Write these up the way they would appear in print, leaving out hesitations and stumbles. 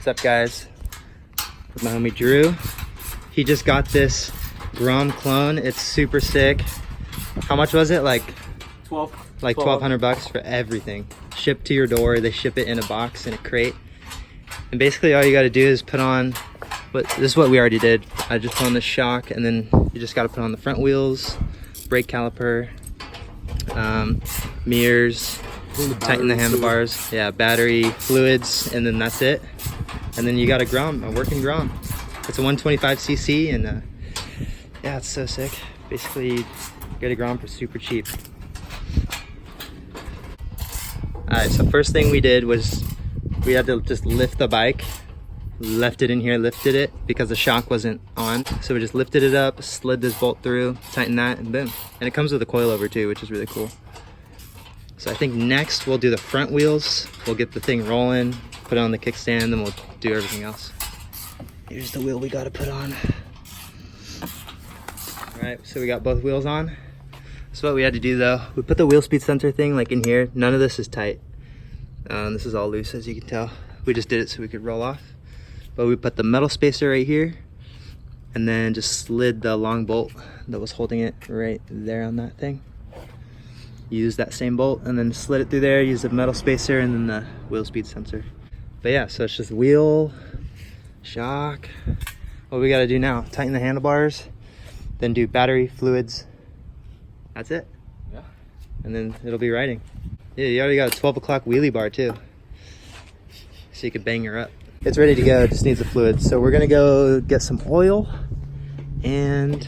What's up, guys? With my homie Drew. He just got this Grom clone. It's super sick. How much was it? Like 1,200 bucks for everything. Shipped to your door. They ship it in a box in a crate. And basically all you got to do is put on, this is what we already did. I just put on the shock, and then you just got to put on the front wheels, brake caliper, mirrors, tighten the handlebars, yeah, battery, fluids, and then that's it. And then you got a working Grom. It's a 125cc, and yeah, it's so sick. Basically, you get a Grom for super cheap. Alright, so first thing we did was we had to just lift the bike. Left it in here, lifted it because the shock wasn't on. So we just lifted it up, slid this bolt through, tightened that, and boom. And it comes with a coilover too, which is really cool. So I think next we'll do the front wheels. We'll get the thing rolling, put it on the kickstand, then we'll do everything else. Here's the wheel we gotta put on. All right, so we got both wheels on. So what we had to do though, we put the wheel speed sensor thing like in here. None of this is tight. This is all loose, as you can tell. We just did it so we could roll off. But we put the metal spacer right here, and then just slid the long bolt that was holding it right there on that thing. Use that same bolt and then slid it through there, use the metal spacer and then the wheel speed sensor. But yeah, so it's just wheel, shock. What we gotta do now, tighten the handlebars, then do battery, fluids. That's it. Yeah. And then it'll be riding. Yeah, you already got a 12 o'clock wheelie bar too. So you could bang her up. It's ready to go, it just needs the fluids. So we're gonna go get some oil and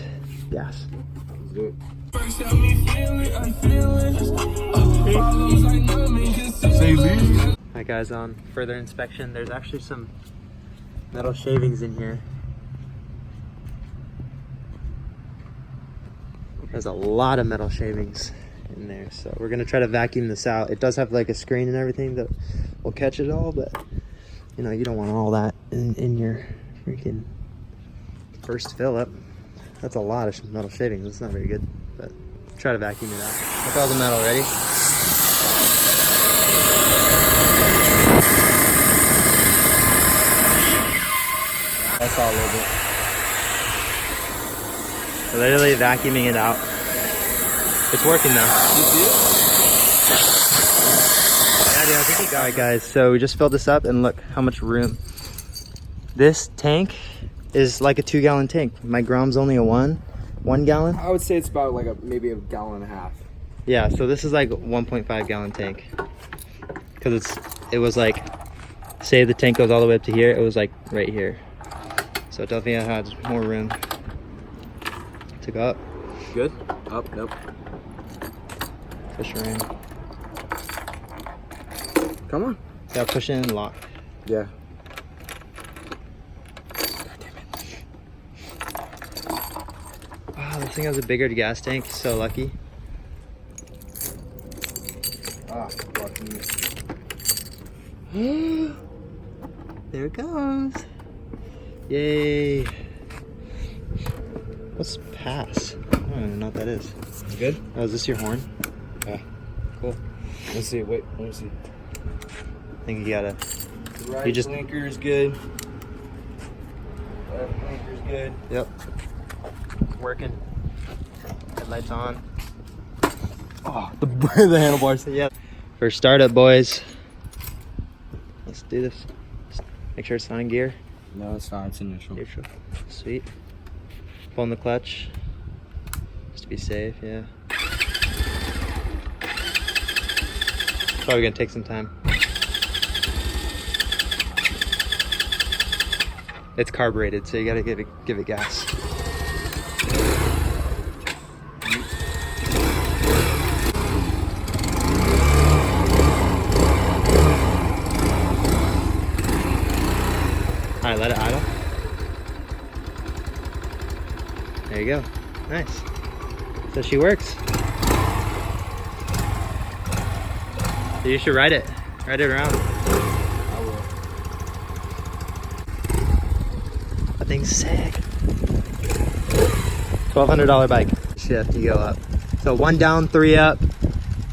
gas. Let's do it. Alright guys, on further inspection, there's actually some metal shavings in here. There's a lot of metal shavings in there, so we're gonna try to vacuum this out. It does have like a screen and everything that will catch it all, but you know, you don't want all that in your freaking first fill up. That's a lot of metal shavings. It's not very good, but try to vacuum it out. Look at all the metal. Ready? I saw a little bit. We're literally vacuuming it out. It's working though. You see it? Yeah, dude, I think it got it. Alright guys, so we just filled this up and look how much room. This tank is like a 2-gallon tank. My Grom's only a 1 gallon. I would say it's about like maybe a gallon and a half. Yeah, so this is like a 1.5 gallon tank. Cause it was like, say the tank goes all the way up to here, it was like right here. So it definitely has more room to go up. Good? Up, nope. Push her in. Come on. Yeah, push in and lock. Yeah. Wow, this thing has a bigger gas tank. So lucky. Ah, lucky. There it goes. Yay. What's pass? I don't even know what that is. Good? Oh, is this your horn? Yeah. Cool. Let's see. Wait, let me see. I think you gotta. Right you just. blinker is good. Left blinker is good. Yep. Working. Headlights on. Oh, the handlebars. Yeah. For startup, boys. Let's do this. Just make sure it's not in gear. No, it's not. It's initial. Neutral. Sweet. Pulling the clutch. Just to be safe, yeah. Probably gonna take some time. It's carbureted, so you gotta give it gas. All right, let it idle. There you go. Nice. So she works. So you should ride it. Ride it around. I will. That thing's sick. $1,200 bike. Shift, you go up. So 1 down, 3 up.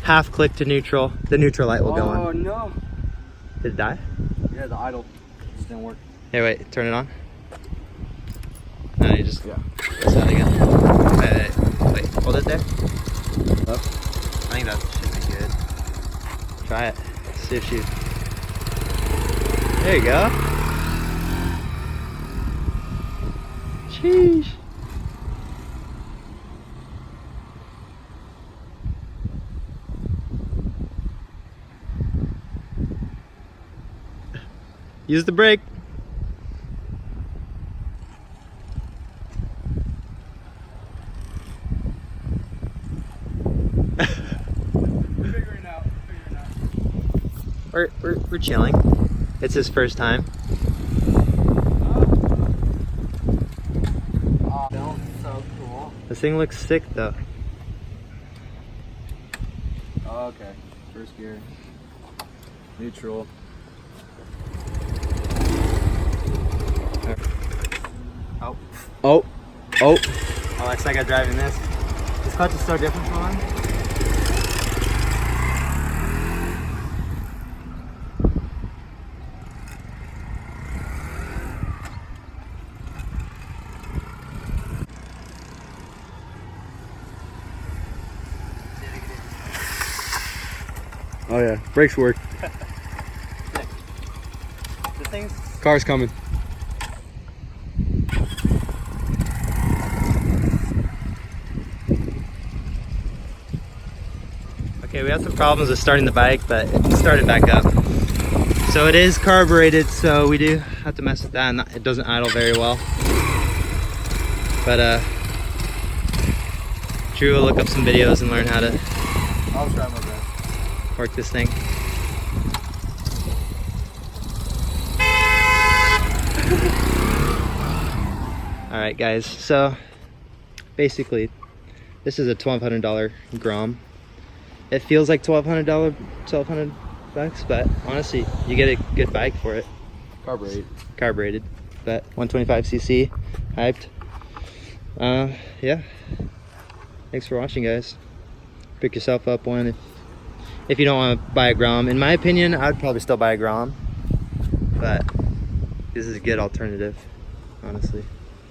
Half click to neutral. The neutral light will go on. Oh no. Did it die? Yeah, the idle. This didn't work. Hey, wait, turn it on. No, you just Yeah. press that again. Wait, hold it there. Up. I think that should be good. Try it. See if she. There you go. Sheesh. Use the brake. Figuring out. We're chilling. It's his first time. Oh, so cool. This thing looks sick though. Oh, okay. First gear. Neutral. Oh. Oh. Oh. Oh, that's like I'm driving this. This clutch is so different from mine. Oh yeah. Brakes work. This thing's Car's coming. okay. We had some problems with starting the bike, but it started back up. So it is carbureted, so we do have to mess with that, and it doesn't idle very well. But Drew will look up some videos and learn how to I'll try my best. work this thing. All right, guys. So basically, this is a $1,200 Grom. It feels like $1,200 bucks, but honestly, you get a good bike for it. Carbureted, but 125cc, hyped. Yeah. Thanks for watching, guys. Pick yourself up one if you don't want to buy a Grom. In my opinion, I'd probably still buy a Grom, but this is a good alternative, honestly.